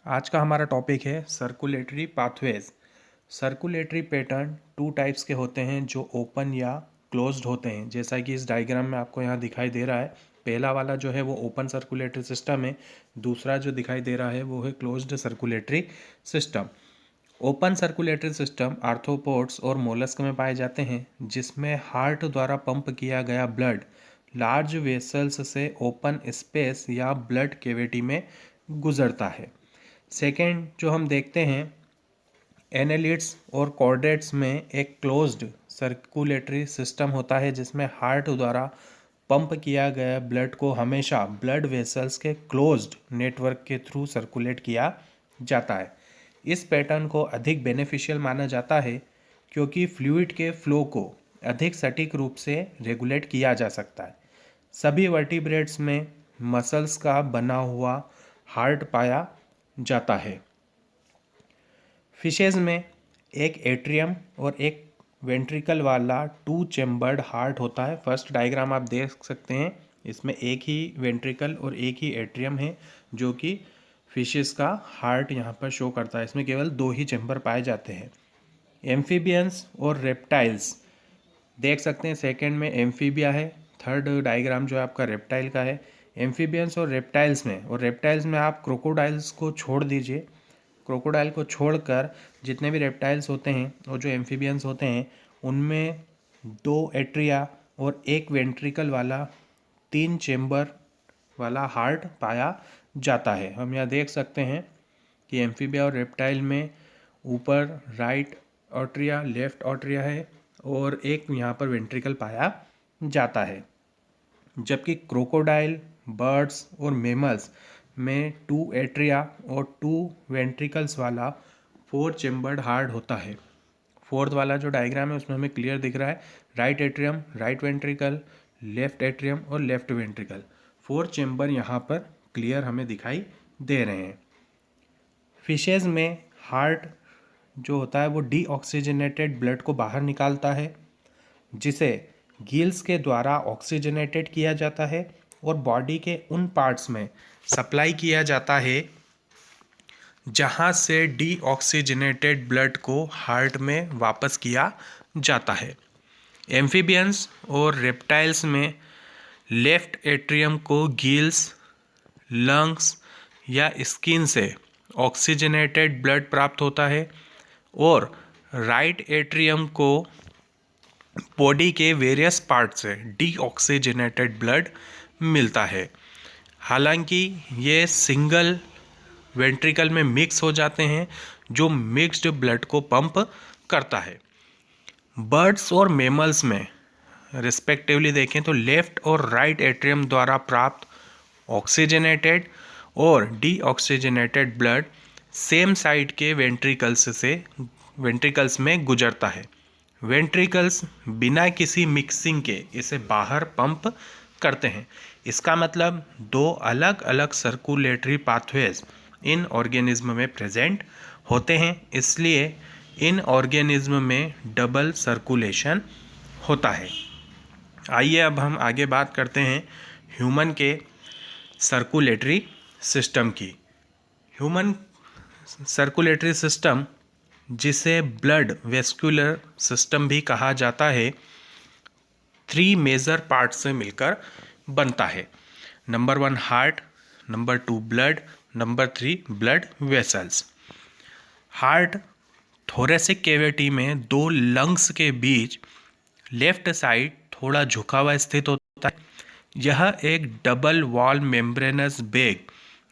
आज का हमारा टॉपिक है circulatory pathways. Circulatory pattern two types के होते हैं जो ओपन या क्लोज्ड होते हैं, जैसा कि इस डायग्राम में आपको यहाँ दिखाई दे रहा है। पहला वाला जो है वो ओपन सर्कुलेटरी सिस्टम है, दूसरा जो दिखाई दे रहा है वो है closed circulatory system. Open circulatory system arthropods और मोलस्क में पाए जाते हैं, जिसमें हार्ट द्वारा पंप किया गया ब्लड लार्ज वेसल्स से ओपन स्पेस या ब्लड कैविटी में गुजरता है। सेकेंड जो हम देखते हैं, एनालिड्स और कॉर्डेट्स में एक क्लोज्ड सर्कुलेटरी सिस्टम होता है, जिसमें हार्ट द्वारा पंप किया गया ब्लड को हमेशा ब्लड वेसल्स के क्लोज्ड नेटवर्क के थ्रू सर्कुलेट किया जाता है। इस पैटर्न को अधिक बेनिफिशियल माना जाता है क्योंकि फ्लूइड के फ्लो को अधिक सटीक रूप से रेगुलेट किया जा सकता है। सभी वर्टिब्रेट्स में मसल्स का बना हुआ हार्ट पाया जाता है। फिशेज में एक एट्रियम और एक वेंट्रिकल वाला टू चेम्बर्ड हार्ट होता है। फर्स्ट डायग्राम आप देख सकते हैं, इसमें एक ही वेंट्रिकल और एक ही एट्रियम है, जो कि फिशेस का हार्ट यहाँ पर शो करता है। इसमें केवल दो ही चेम्बर पाए जाते हैं। एम्फीबियंस और रेप्टाइल्स देख सकते हैं, सेकंड में एम्फीबिया है, थर्ड डायग्राम जो है आपका रेप्टाइल का है। एम्फीबियंस और रेप्टाइल्स में आप क्रोकोडाइल्स को छोड़ दीजिए। क्रोकोडाइल को छोड़कर जितने भी रेप्टाइल्स होते हैं और जो एम्फीबियंस होते हैं, उनमें दो एट्रिया और एक वेंट्रिकल वाला तीन चेम्बर वाला हार्ट पाया जाता है। हम यहाँ देख सकते हैं कि एम्फीबिया और रेप्टाइल में ऊपर राइट ऑट्रिया लेफ्ट ऑट्रिया है और एक यहाँ पर वेंट्रिकल पाया जाता है, जबकि क्रोकोडाइल, बर्ड्स और मेमल्स में टू एट्रिया और टू वेंट्रिकल्स वाला फोर चेम्बर्ड हार्ट होता है। फोर्थ वाला जो डायग्राम है उसमें हमें क्लियर दिख रहा है, right atrium, right ventricle, left atrium और लेफ्ट वेंट्रिकल, फोर चेम्बर यहाँ पर क्लियर हमें दिखाई दे रहे हैं। फिशेज में हार्ट जो होता है वो डीऑक्सीजनेटेड ब्लड को बाहर निकालता है, जिसे गिल्स के द्वारा ऑक्सीजनेटेड किया जाता है और बॉडी के उन पार्ट्स में सप्लाई किया जाता है जहां से डीऑक्सीजनेटेड ब्लड को हार्ट में वापस किया जाता है। एम्फीबियंस और रेप्टाइल्स में लेफ्ट एट्रियम को गिल्स, लंग्स या स्किन से ऑक्सीजनेटेड ब्लड प्राप्त होता है और राइट एट्रियम को बॉडी के वेरियस पार्ट से डीऑक्सीजनेटेड ब्लड मिलता है। हालांकि ये सिंगल वेंट्रिकल में मिक्स हो जाते हैं, जो मिक्स्ड ब्लड को पंप करता है। बर्ड्स और मेमल्स में रिस्पेक्टिवली देखें तो लेफ्ट और राइट एट्रियम द्वारा प्राप्त ऑक्सीजनेटेड और डीऑक्सीजनेटेड ब्लड सेम साइड के वेंट्रिकल्स में गुजरता है। वेंट्रिकल्स बिना किसी मिक्सिंग के इसे बाहर पंप करते हैं। इसका मतलब दो अलग अलग सर्कुलेटरी पाथवेज इन ऑर्गेनिज्म में प्रेजेंट होते हैं, इसलिए इन ऑर्गेनिज्म में डबल सर्कुलेशन होता है। आइए अब हम आगे बात करते हैं ह्यूमन के सर्कुलेटरी सिस्टम की। ह्यूमन सर्कुलेटरी सिस्टम, जिसे ब्लड वेस्कुलर सिस्टम भी कहा जाता है, थ्री मेजर पार्ट से मिलकर बनता है। Number 1 heart, number 2 blood, number 3 blood vessels. Heart thoracic cavity में दो लंग्स के बीच लेफ्ट साइड थोड़ा झुका हुआ स्थित होता है। यह एक डबल वॉल मेम्ब्रेनस बैग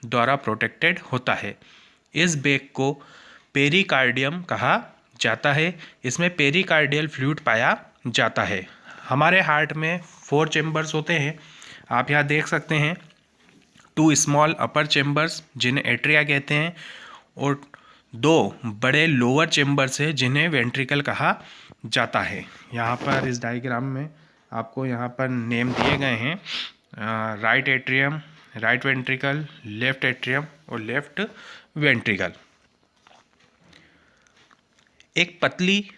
द्वारा प्रोटेक्टेड होता है। इस बैग को पेरिकार्डियम कहा जाता है। इसमें पेरिकार्डियल फ्लूइड पाया जाता है। हमारे हार्ट में 4 चेम्बर्स होते हैं। आप यहाँ देख सकते हैं, 2 स्मॉल अपर चेम्बर्स जिन्हें एट्रिया कहते हैं और 2 बड़े लोअर चेम्बर्स हैं जिन्हें वेंट्रिकल कहा जाता है। यहाँ पर इस डायग्राम में आपको यहाँ पर नेम दिए गए हैं, right atrium, right ventricle, left atrium और लेफ्ट वेंट्रिकल। एक पतली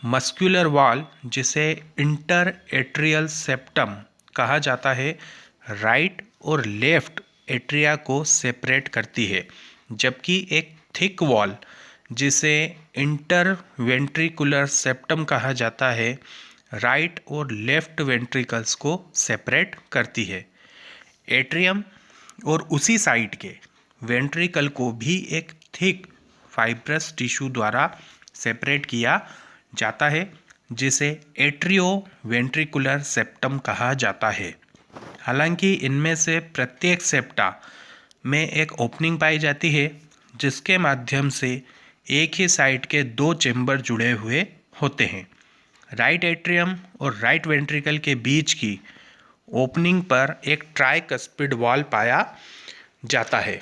मस्कुलर वॉल जिसे इंटर एट्रियल सेप्टम कहा जाता है, राइट और लेफ्ट एट्रिया को सेपरेट करती है, जबकि एक थिक वॉल जिसे इंटरवेंट्रिकुलर सेप्टम कहा जाता है राइट और लेफ्ट वेंट्रिकल्स को सेपरेट करती है। एट्रियम और उसी साइड के वेंट्रिकल को भी एक थिक फाइब्रस टिश्यू द्वारा सेपरेट किया जाता है जिसे एट्रियो वेंट्रिकुलर सेप्टम कहा जाता है। हालांकि इनमें से प्रत्येक सेप्टा में एक ओपनिंग पाई जाती है जिसके माध्यम से एक ही साइड के दो चेंबर जुड़े हुए होते हैं। राइट एट्रियम और राइट वेंट्रिकल के बीच की ओपनिंग पर एक ट्राइकस्पिड वॉल पाया जाता है,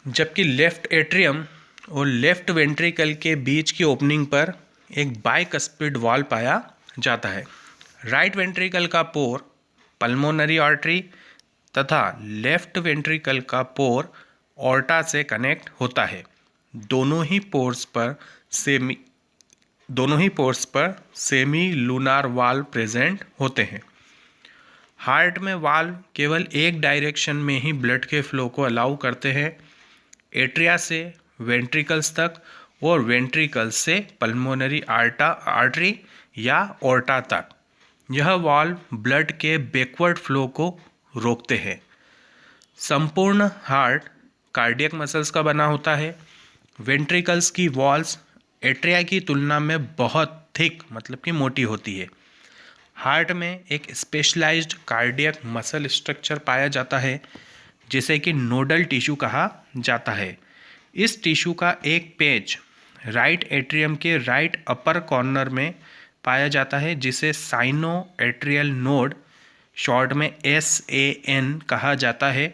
जबकि लेफ्ट एट्रियम और लेफ्ट वेंट्रिकल के बीच की ओपनिंग पर एक बाइकस्पिड वॉल पाया जाता है। राइट वेंट्रिकल का पोर पल्मोनरी आर्टरी तथा लेफ्ट वेंट्रिकल का पोर ऑर्टा से कनेक्ट होता है। दोनों ही पोर्स पर सेमी लूनार वाल्व प्रेजेंट होते हैं। हार्ट में वाल्व केवल एक डायरेक्शन में ही ब्लड के फ्लो को अलाउ करते हैं, एट्रिया से वेंट्रिकल्स तक और वेंट्रिकल्स से पल्मोनरी आर्टरी या ऑर्टा तक। यह वाल्व ब्लड के बैकवर्ड फ्लो को रोकते हैं। संपूर्ण हार्ट कार्डियक मसल्स का बना होता है। वेंट्रिकल्स की वॉल्स एट्रिया की तुलना में बहुत थिक मतलब कि मोटी होती है। हार्ट में एक स्पेशलाइज्ड कार्डियक मसल स्ट्रक्चर पाया जाता है जिसे कि नोडल टिश्यू कहा जाता है। इस टिश्यू का एक पेच राइट एट्रियम के राइट अपर कॉर्नर में पाया जाता है जिसे साइनो एट्रियल नोड शॉर्ट में SAN कहा जाता है।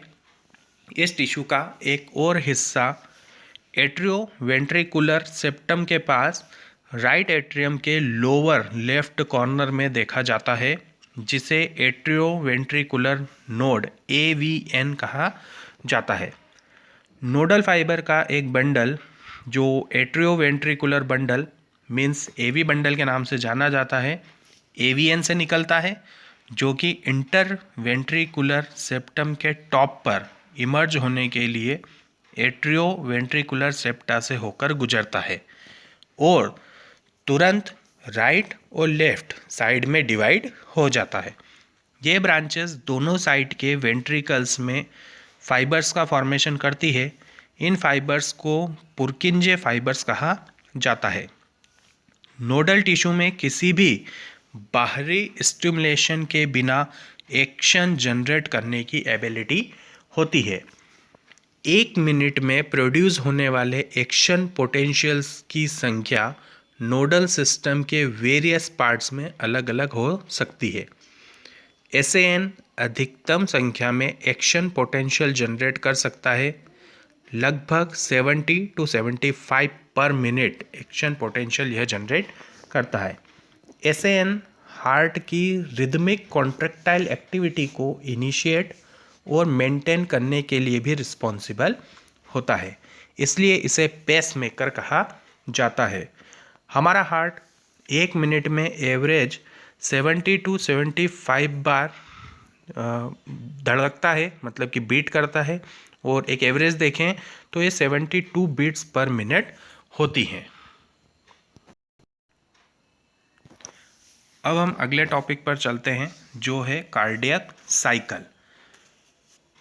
इस टिश्यू का एक और हिस्सा एट्रियो वेंट्रिकुलर सेप्टम के पास राइट एट्रियम के लोअर लेफ्ट कॉर्नर में देखा जाता है जिसे एट्रियो वेंट्रिकुलर नोड AVN कहा जाता है। नोडल फाइबर का एक बंडल जो atrio ventricular bundle means AV bundle के नाम से जाना जाता है AVN से निकलता है, जो कि इंटर वेंट्रिकुलर सेप्टम के टॉप पर इमर्ज होने के लिए एट्रियो वेंट्रिकुलर सेप्टा से होकर गुजरता है और तुरंत राइट और लेफ्ट साइड में डिवाइड हो जाता है। ये ब्रांचेस दोनों साइड के वेंट्रिकल्स में फाइबर्स का फॉर्मेशन करती है। इन फाइबर्स को पुर्किंजे फाइबर्स कहा जाता है। नोडल टिश्यू में किसी भी बाहरी स्टिमुलेशन के बिना एक्शन जनरेट करने की एबिलिटी होती है। 1 मिनट में प्रोड्यूस होने वाले एक्शन पोटेंशियल्स की संख्या नोडल सिस्टम के वेरियस पार्ट्स में अलग अलग हो सकती है। SAN अधिकतम संख्या में एक्शन पोटेंशियल जनरेट कर सकता है, लगभग 70 to 75 पर मिनट एक्शन पोटेंशियल यह जनरेट करता है। SAN हार्ट की रिदमिक कॉन्ट्रैक्टाइल एक्टिविटी को इनिशिएट और मेंटेन करने के लिए भी रिस्पॉन्सिबल होता है, इसलिए इसे पेसमेकर कहा जाता है। हमारा हार्ट 1 मिनट में एवरेज 70 to 75 बार धड़कता है, मतलब कि बीट करता है, और एक एवरेज देखें तो ये 72 बीट्स पर मिनट होती हैं। अब हम अगले टॉपिक पर चलते हैं जो है कार्डियक साइकिल।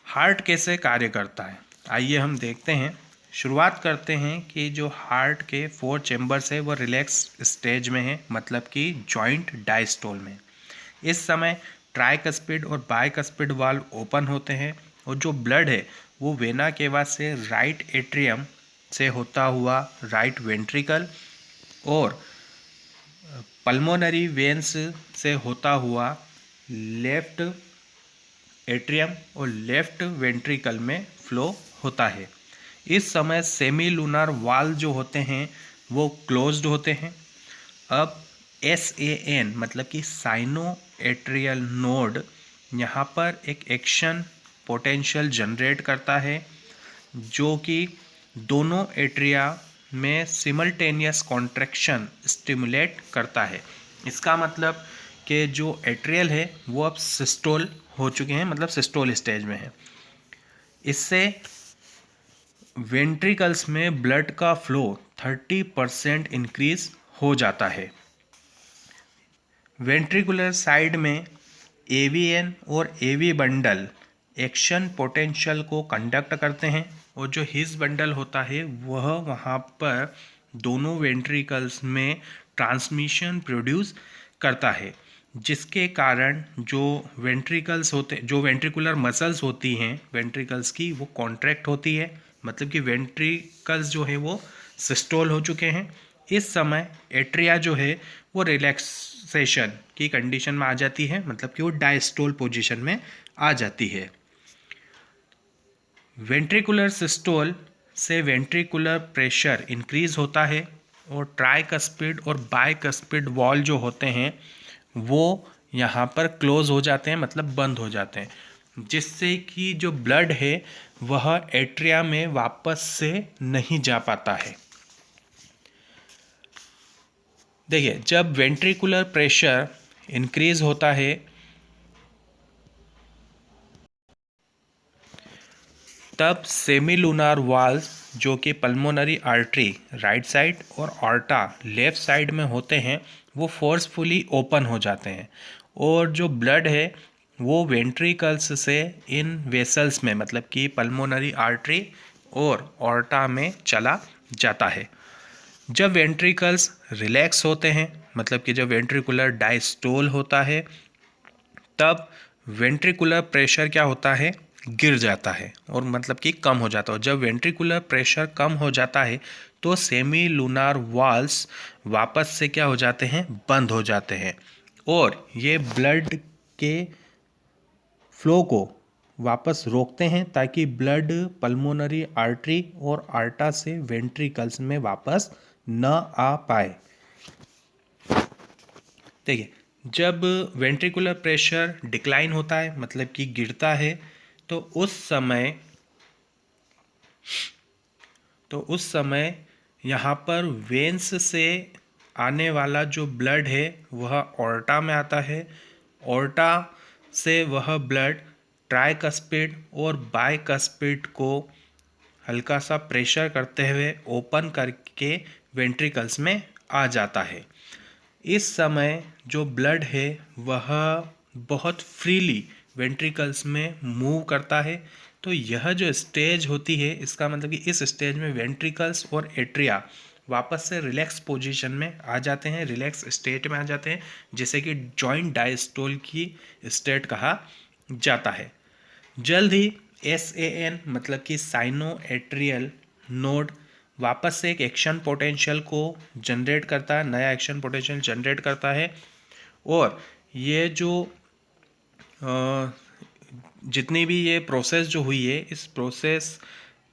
हार्ट कैसे कार्य करता है, आइए हम देखते हैं। शुरुआत करते हैं कि जो हार्ट के 4 चैम्बर्स है वो रिलैक्स स्टेज में है, मतलब कि जॉइंट डायस्टोल में। इस समय ट्राइकस्पिड और बाइकस्पिड वाल्व ओपन होते हैं और जो ब्लड है वो वेना केवा से राइट एट्रियम से होता हुआ राइट वेंट्रिकल और पल्मोनरी वेन्स से होता हुआ लेफ्ट एट्रियम और लेफ्ट वेंट्रिकल में फ्लो होता है। इस समय सेमी लूनार वाल्व जो होते हैं वो क्लोज्ड होते हैं। अब SAN मतलब कि साइनो एट्रियल नोड यहाँ पर एक एक्शन पोटेंशियल जनरेट करता है जो कि दोनों एट्रिया में सिमल्टेनियस कॉन्ट्रैक्शन स्टिमुलेट करता है। इसका मतलब कि जो एट्रियल है वो अब सिस्टोल हो चुके हैं, मतलब सिस्टोल स्टेज में है। इससे वेंट्रिकल्स में ब्लड का फ्लो 30% इंक्रीज हो जाता है। वेंट्रिकुलर साइड में एवीएन और एवी बंडल एक्शन पोटेंशियल को कंडक्ट करते हैं और जो हिस बंडल होता है वह वहाँ पर दोनों वेंट्रिकल्स में ट्रांसमिशन प्रोड्यूस करता है, जिसके कारण जो वेंट्रिकुलर मसल्स होती हैं वेंट्रिकल्स की वो कॉन्ट्रैक्ट होती है, मतलब कि वेंट्रिकल्स जो है वो सिस्टोल हो चुके हैं। इस समय एट्रिया जो है वो रिलैक्सेशन की कंडीशन में आ जाती है, मतलब कि वो डायस्टोल पोजीशन में आ जाती है। वेंट्रिकुलर सिस्टोल से वेंट्रिकुलर प्रेशर इंक्रीज होता है और ट्राइकस्पिड और बाइकस्पिड वॉल जो होते हैं वो यहाँ पर क्लोज हो जाते हैं, मतलब बंद हो जाते हैं, जिससे कि जो ब्लड है वह एट्रिया में वापस से नहीं जा पाता है। देखिए, जब वेंट्रिकुलर प्रेशर इंक्रीज होता है तब सेमीलुनार वाल्स जो कि पल्मोनरी आर्टरी राइट साइड और ऑर्टा लेफ्ट साइड में होते हैं वो फोर्सफुली ओपन हो जाते हैं और जो ब्लड है वो वेंट्रिकल्स से इन वेसल्स में, मतलब कि पल्मोनरी आर्टरी और ऑर्टा में चला जाता है। जब वेंट्रिकल्स रिलैक्स होते हैं, मतलब कि जब वेंट्रिकुलर डायस्टोल होता है, तब वेंट्रिकुलर प्रेशर क्या होता है, गिर जाता है और मतलब कि कम हो जाता है। जब वेंट्रिकुलर प्रेशर कम हो जाता है तो सेमी लूनार वाल्स वापस से क्या हो जाते हैं, बंद हो जाते हैं और ये ब्लड के फ्लो को वापस रोकते हैं ताकि ब्लड पल्मोनरी आर्टरी और आर्टा से वेंट्रिकल्स में वापस न आ पाए। देखिए, जब वेंट्रिकुलर प्रेशर डिक्लाइन होता है, मतलब कि गिरता है, तो उस समय यहाँ पर वेन्स से आने वाला जो ब्लड है वह ऑर्टा में आता है। ऑर्टा से वह ब्लड ट्राइकस्पिड और बाइकस्पिड को हल्का सा प्रेशर करते हुए ओपन करके वेंट्रिकल्स में आ जाता है। इस समय जो ब्लड है वह बहुत फ्रीली वेंट्रिकल्स में मूव करता है। तो यह जो स्टेज होती है, इसका मतलब कि इस स्टेज में वेंट्रिकल्स और एट्रिया वापस से रिलैक्स पोजीशन में आ जाते हैं, रिलैक्स स्टेट में आ जाते हैं, जिसे कि जॉइंट डायस्टोल की स्टेट कहा जाता है। जल्द ही SAN मतलब कि साइनो एट्रियल नोड वापस से एक एक्शन पोटेंशियल को जनरेट करता है, नया एक्शन पोटेंशियल जनरेट करता है और ये जो जितनी भी ये प्रोसेस जो हुई है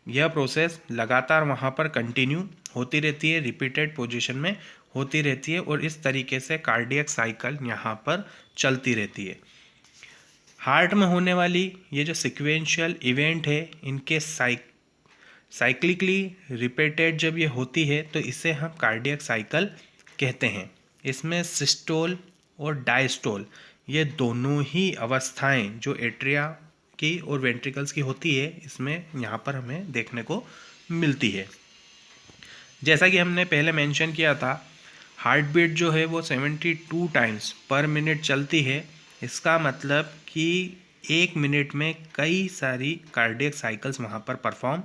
यह प्रोसेस लगातार वहाँ पर कंटिन्यू होती रहती है, रिपीटेड पोजीशन में होती रहती है और इस तरीके से कार्डियक साइकिल यहाँ पर चलती रहती है। हार्ट में होने वाली ये जो सिक्वेंशियल इवेंट है इनके साइक्लिकली रिपीटेड जब ये होती है तो इसे हम कार्डियक साइकिल कहते हैं। इसमें सिस्टोल और डायस्टोल ये दोनों ही अवस्थाएं जो एट्रिया की और वेंट्रिकल्स की होती है इसमें यहाँ पर हमें देखने को मिलती है। जैसा कि हमने पहले मेंशन किया था, हार्ट बीट जो है वो 72 टाइम्स पर मिनट चलती है। इसका मतलब कि एक मिनट में कई सारी कार्डियक साइकिल्स वहाँ पर परफॉर्म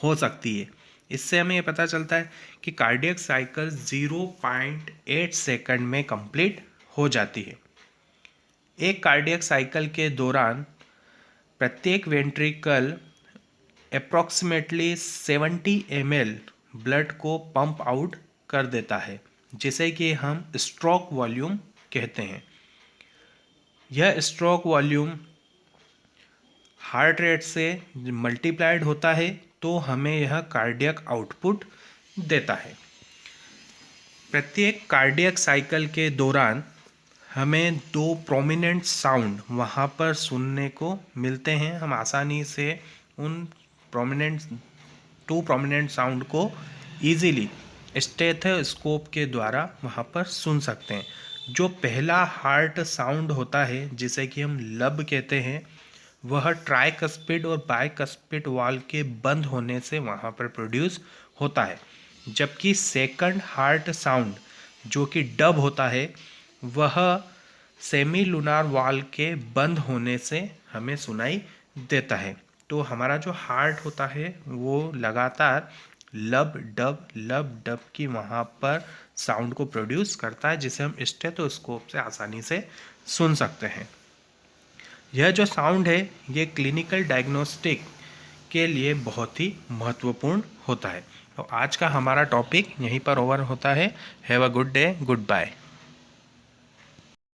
हो सकती है। इससे हमें ये पता चलता है कि कार्डियक साइकिल 0.8 सेकंड में कंप्लीट हो जाती है। एक कार्डियक साइकिल के दौरान प्रत्येक वेंट्रिकल अप्रॉक्सीमेटली 70 ml ब्लड को पंप आउट कर देता है, जिसे कि हम स्ट्रोक वॉल्यूम कहते हैं। यह स्ट्रोक वॉल्यूम हार्ट रेट से मल्टीप्लाइड होता है तो हमें यह कार्डियक आउटपुट देता है। प्रत्येक कार्डियक साइकिल के दौरान हमें दो प्रोमिनेंट साउंड वहाँ पर सुनने को मिलते हैं। हम आसानी से उन टू प्रोमिनेंट साउंड को ईजीली स्टेथोस्कोप के द्वारा वहाँ पर सुन सकते हैं। जो पहला हार्ट साउंड होता है जिसे कि हम लब कहते हैं, वह ट्राइकस्पिड और बाइकस्पिड वाल्व के बंद होने से वहाँ पर प्रोड्यूस होता है। जबकि सेकंड हार्ट साउंड जो कि डब होता है वह सेमी लूनार वाल्व के बंद होने से हमें सुनाई देता है। तो हमारा जो हार्ट होता है वो लगातार लब डब की वहाँ पर साउंड को प्रोड्यूस करता है, जिसे हम स्टेथोस्कोप से आसानी से सुन सकते हैं। यह जो साउंड है ये क्लिनिकल डायग्नोस्टिक के लिए बहुत ही महत्वपूर्ण होता है। तो आज का हमारा टॉपिक यहीं पर ओवर होता है। Have a good day, good bye.